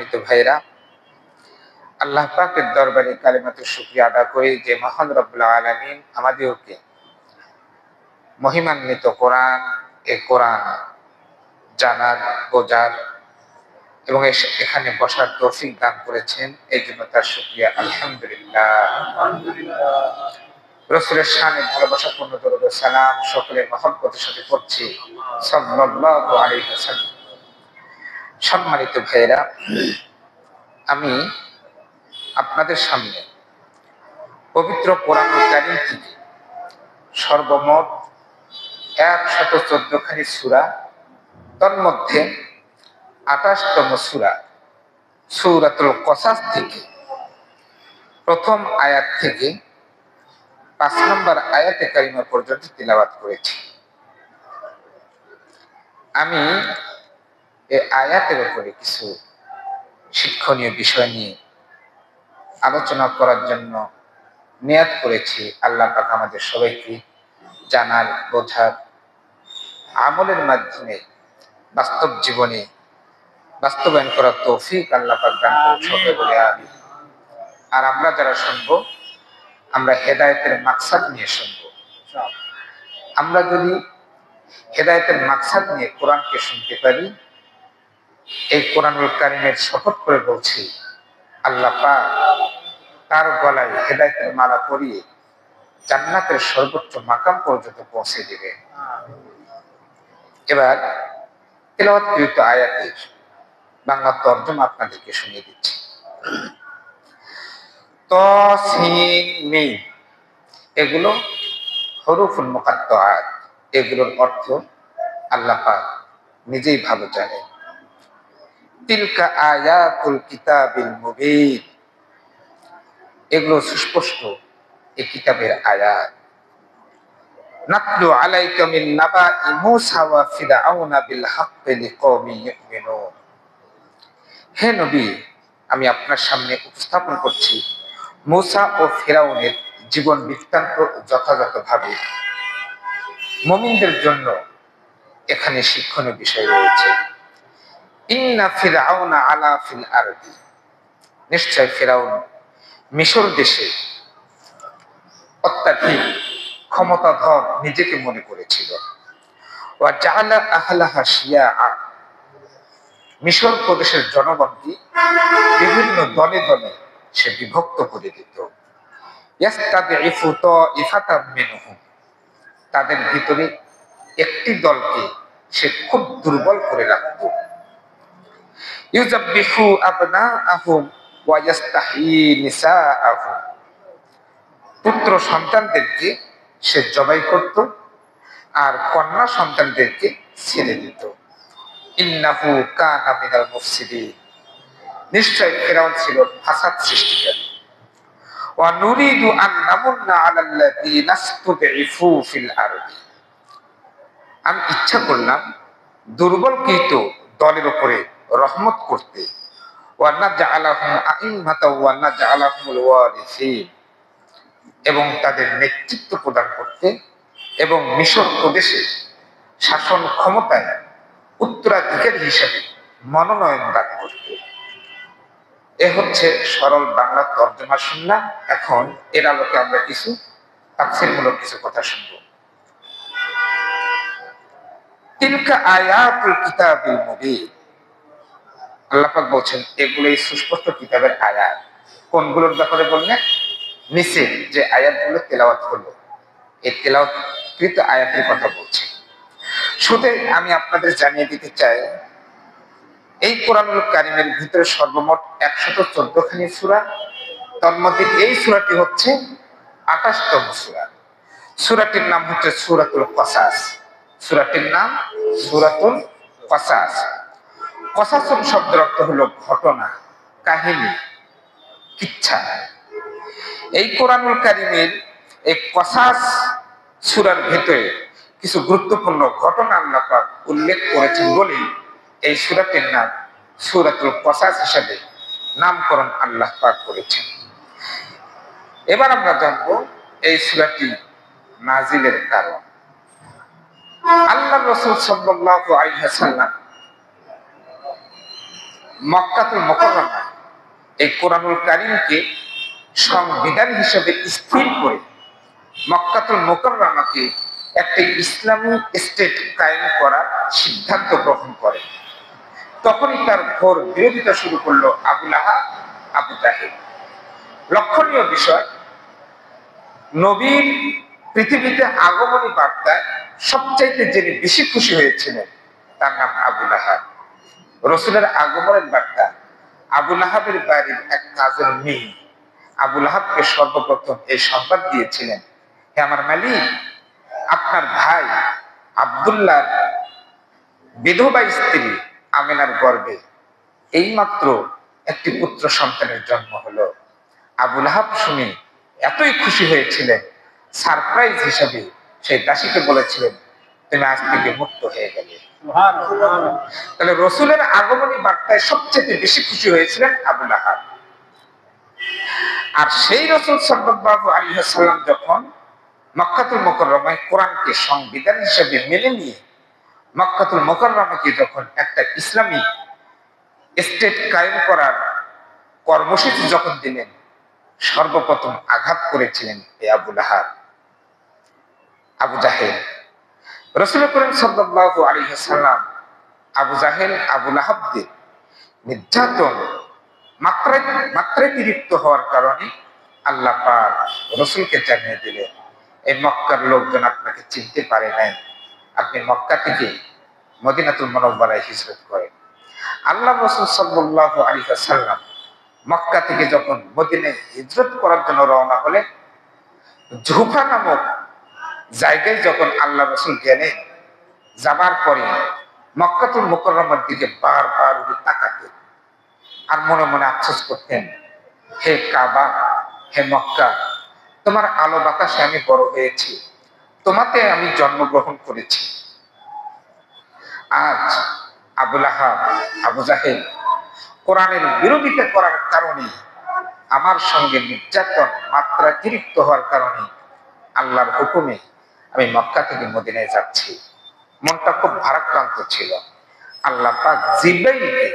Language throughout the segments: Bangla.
সম্মানিত ভাইরা, আল্লাহ পাকের দরবারে কালিমাতুর শুকরিয়া আদা করি যে মহান রব্বুল আলামিন আমাদেরকে মহিমান্বিত কোরআন জানার, বোঝার এবং এখানে বসার তৌফিক দান করেছেন। এই জন্য তার শুকরিয়া আলহামদুলিল্লাহ। রাসূলের শানে ভালোবাসাপূর্ণ দরুদ ও সালাম সকলের মহব্বতের সাথে পড়ছি সাল্লাল্লাহু আলাইহি ওয়াসাল্লাম। সম্মানিত ভাইরা, আমি আপনাদের সামনে পবিত্র কোরআনুল কারীম থেকে সর্বমোট 114 খানি সূরা, তন্মধ্যে 28তম সূরা সূরাতুল কসাস থেকে প্রথম আয়াত থেকে 5 নম্বর আয়াতে কারিমা পর্যন্ত তিলাওয়াত করেছি। আমি এই আয়াতের উপরে কিছু শিক্ষণীয় বিষয় নিয়ে আলোচনা করার জন্য নিয়ত করেছি। আল্লাহ পাক আমাদের সবাইকে জানার, বোঝার, আমলের মাধ্যমে বাস্তব জীবনে বাস্তবায়ন করার তৌফিক আল্লাহ পাক দান করুন সকলে বলে আমিন। আর আমরা যারা শুনবো, আমরা হেদায়েতের মাকসাদ নিয়ে শুনবো। আমরা যদি হেদায়েতের মাকসাদ নিয়ে কোরআনকে শুনতে পারি, এই কোরআনুল কারীমের শপথ করে বলছি, আল্লাহ পাক তার গলায় হেদায়েতের মালা পরিয়ে জান্নাতের সর্বোচ্চ মাকাম পর্যন্ত পৌঁছে দিবে। এবার তিলাওয়াতকৃত আয়াতের বাংলা তরজমা আপনাদেরকে শুনিয়ে দিচ্ছি। তাসিন মিম, এগুলো হরফুল মুকাত্তাআত, এগুলোর অর্থ আল্লাহ পাক নিজেই ভালো জানেন। তিলকা আয়াতুল কিতাবিল মুবিন, এগুলো সুস্পষ্ট এই কিতাবের আয়াত। নাতলু আলাইকা মিন নাবাই মূসা ওয়া ফিরআউনা বিল হাক্কি লিকওমি ইউমিনুন। হে নবী, আমি আপনার সামনে উপস্থাপন করছি মূসা ও ফিরআউনের জীবন বৃত্তান্ত যথাযথভাবে। মুমিনদের জন্য এখানে শিক্ষণীয় বিষয় রয়েছে। ইন্না ফিরআউনা আলা ফিল আরদি, নিশ্চয় ফিরআউন মিশর দেশে অত্যাধিক ক্ষমতাধর নিজেকে মনে করেছিল। ওয়া জাআলা আহলাহা শিয়াআ, মিশর প্রদেশের জনগণকে বিভিন্ন দলে দলে সে বিভক্ত করে দিত। ইয়াস্তাদঈফু তাইফাতাম মিনহুম, তাদের ভিতরে একটি দলকে সে খুব দুর্বল করে রাখত। ইউযাব্বিহু আবনাআহুম ওয়া ইস্তাহয়ী নিসাআহুম, পুত্র সন্তানদেরকে সে জবাই করত আর কন্যা সন্তানদেরকে ছেড়ে দিত। ইন্নাহু কানা মিনাল মুফসিদিন, নিশ্চয় ফিরআউন ছিল ফাসাদ সৃষ্টিকারী। ওয়া নুরিদু আন নামুন্না আলাল্লাযীনা ইসতুদঈফু ফিল আরদি, আমি ইচ্ছা করলাম দুর্বলকৃত দলের উপরে রহমত করতে। ওয়া নাজআলাহুম আইম্মাতাও ওয়া নাজআলাহুমুল ওয়ারিসিন, এবং তাদের নেতৃত্ব প্রদান করতে এবং মিশর প্রদেশে শাসন ক্ষমতায় উত্তরাধিকারী হিসেবে মনোনয়ন দান করতে। এ হচ্ছে সরল বাংলা তর্জমা শুনলাম। এখন এর আলোকে আমরা কিছু তাফসীরমূলক কিছু কথা শুনবো। তিলকা আয়াতুল কিতাবিল মুবিন, আল্লাহ পাক বলছেন এগুলোই সুস্পষ্ট কিতাবের আয়াত। কোনগুলোর ব্যাপারে বললেন? নিচে যে আয়াতগুলো তেলাওয়াত হলো, এই তেলাওয়াতকৃত আয়াতের কথা বলছে। শুধু আমি আপনাদের জানিয়ে দিতে চাই, এই কোরআনুল কারীমের ভিতরে সর্বমোট 114 খানি সূরা, তন্মধ্যে এই সূরাটি হচ্ছে 28তম সূরা। সূরাটির নাম হচ্ছে সূরাতুল কসাস। সূরাটির নাম সূরাতুল কসাস। কসাসুন শব্দের অর্থ হলো ঘটনা, কাহিনী, কিচ্ছা। এই কোরআনুল কারীমের এই কসাস সূরার ভিতরে কিছু গুরুত্বপূর্ণ ঘটনা আল্লাহ পাক উল্লেখ করেছেন বলেই এই সূরাটির নাম সূরাতুল কসাস হিসেবে নামকরণ আল্লাহ পাক করেছেন। এবার আমরা জানবো এই সূরাটি নাজিলের কারণ। আল্লাহ রাসূল সাল্লাল্লাহু আলাইহি ওয়াসাল্লাম মক্কাতুল মুকাররমা এই কোরআনুল কারীমকে সংবিধান হিসেবে স্থির করে মক্কাতুল মুকাররমাকে একটি ইসলামী স্টেট কায়েম করার সিদ্ধান্ত গ্রহণ করে, তখনই তার ঘোর বিরোধিতা শুরু করলো আবু লাহাব, আবু জাহেল। লক্ষণীয় বিষয়, নবীর পৃথিবীতে আগমনী বার্তায় সবচাইতে যিনি বেশি খুশি হয়েছিলেন তার নাম আবু লাহাব। রসুলের আগমনের বার্তা আবু লাহাবের বাড়ির এক কাজের মেয়ে আবু লাহাবকে সর্বপ্রথম এই সংবাদ দিয়েছিলেন, হে আমার মালিক, আপনার ভাই আব্দুল্লাহ বিধবা স্ত্রী আমিনার গর্ভে এইমাত্র একটি পুত্র সন্তানের জন্ম হলো। আবু লাহাব শুনে এতই খুশি হয়েছিলেন, সারপ্রাইজ হিসেবে সেই দাসীকে বলেছিলেন, তুমি আজ থেকে মুক্ত হয়ে গেলে। তাহলে রসুলের আগমনী বার্তায় সবচেয়ে বেশি খুশি হয়েছিলেন আবু লাহাব। আর সেই রসুল সাল্লাল্লাহু আলাইহি ওয়াসাল্লাম যখন মক্কাতুল মুকাররমায় কোরআনকে সংবিধান হিসেবে মেনে নিয়ে মক্কাতুল মুকাররমাকে যখন একটা ইসলামী স্টেট কায়েম করার কর্মসূচি যখন দিলেন, সর্বপ্রথম আঘাত করেছিলেন এই আবু লাহাব, আবু জাহেল। রাসূল করিম সাল্লাল্লাহু আলাইহি ওয়াসাল্লাম আবু জাহেল, আবু লাহাবদের নির্যাতন মাত্রাতিরিক্ত হওয়ার কারণে আল্লাহ পাক রাসূলকে জানিয়ে দিলেন, এই মক্কার লোকজন আপনাকে চিনতে পারে নাই, আপনি মক্কা থেকে মদিনাতুল মুনাওয়ারায় হিজরত করেন। আল্লাহ রাসূল সাল্লাল্লাহু আলাইহি ওয়াসাল্লাম মক্কা থেকে যখন মদিনায় হিজরত করার জন্য রওনা হলেন, জুহফা নামক জায়গায় যখন আল্লাহ রাসূল গেলেন, যাবার পরে মক্কাতুল মুকাররমার দিকে বারবার তাকাতেন আর মনে মনে আফসোস করতেন, হে কাবা, হে মক্কা, তোমার আলো বাতাসে আমি বড় হয়েছি, তোমাতে আমি জন্মগ্রহণ করেছি। আজ আবু লাহাব, আবু জাহেল কোরআনের বিরোধিতা করার কারণে, আমার সঙ্গে নির্যাতন মাত্রাতিরিক্ত হওয়ার কারণে আল্লাহর হুকুমে আমি মক্কা থেকে মদিনায় যাচ্ছি। মনটা খুব ভারাক্রান্ত ছিল। আল্লাহ পাক জিবরাইলকে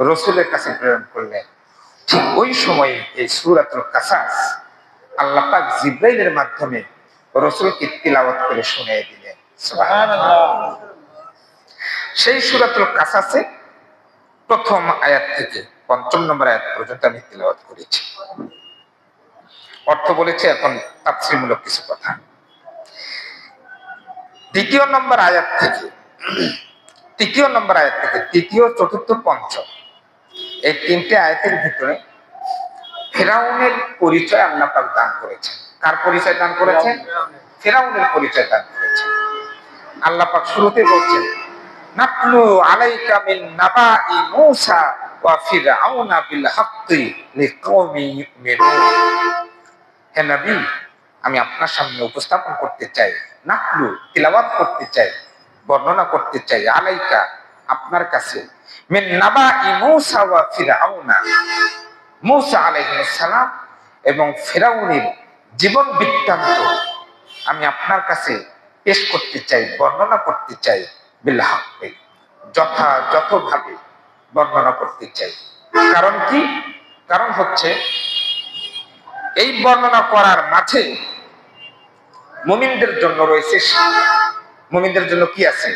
রাসূলের কাছে প্রেরণ করলেন। ঠিক ওই সময়ে এই সূরাতুল কাসাস আল্লাহ পাক জিবরাইলের মাধ্যমে রাসূলকে তিলাওয়াত করে শুনিয়ে দিলেন। সুবহানাল্লাহ। সেই সূরাতুল কাসাসে প্রথম আয়াত থেকে ৫ম নম্বর আয়াত পর্যন্ত আমি তিলাওয়াত করেছি। অর্থ বলেছি, এখন তাফসীরমূলক কিছু কথা। তৃতীয় নম্বর আয়াত থেকে তৃতীয়, চতুর্থ, পঞ্চম এই তিনটে আয়াতের ভিতরে ফিরআউনের পরিচয় আল্লাহ পাক দান করেছেন। কার পরিচয় দান করেছেন? ফিরআউনের পরিচয় দান করেছেন। আল্লাহ পাক শুরুতে বলছেন, নাতলু আলাইকা মিন নাবাই মূসা ওয়া ফিরআউনা বিল হাক্কি লিকাওমি ইউমিনুন। হে নবী, আমি আপনার সামনে উপস্থাপন করতে চাই, নাতলু তিলাওয়াত করতে চাই, বর্ণনা করতে চাই, আলাইকা আপনার কাছে, মিন নাবাই মূসা ওয়া ফিরআউনা, মূসা আলাইহিস সালাম এবং ফিরআউনের জীবন বৃত্তান্ত আমি আপনার কাছে পেশ করতে চাই, বর্ণনা করতে চাই, বিল হাক্কি, যথাযথভাবে বর্ণনা করতে চাই। কারণ কি? কারণ হচ্ছে এই বর্ণনা করার মাঝে মুমিনদের জন্য রয়েছে, মুমিনদের জন্য কি আছে?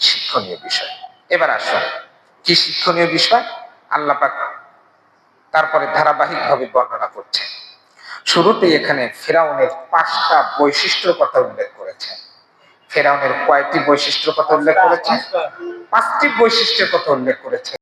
শিক্ষণীয় বিষয়। এবার আসুন, কি শিক্ষণীয় বিষয়? আল্লাহ পাক তারপরে ধারাবাহিকভাবে বর্ণনা করছে। শুরুতেই এখানে ফিরআউনের 5টা বৈশিষ্ট্যের কথা উল্লেখ করেছে। ফিরআউনের কয়টি বৈশিষ্ট্যের কথা উল্লেখ করেছে? 5টি বৈশিষ্ট্যের কথা উল্লেখ করেছে।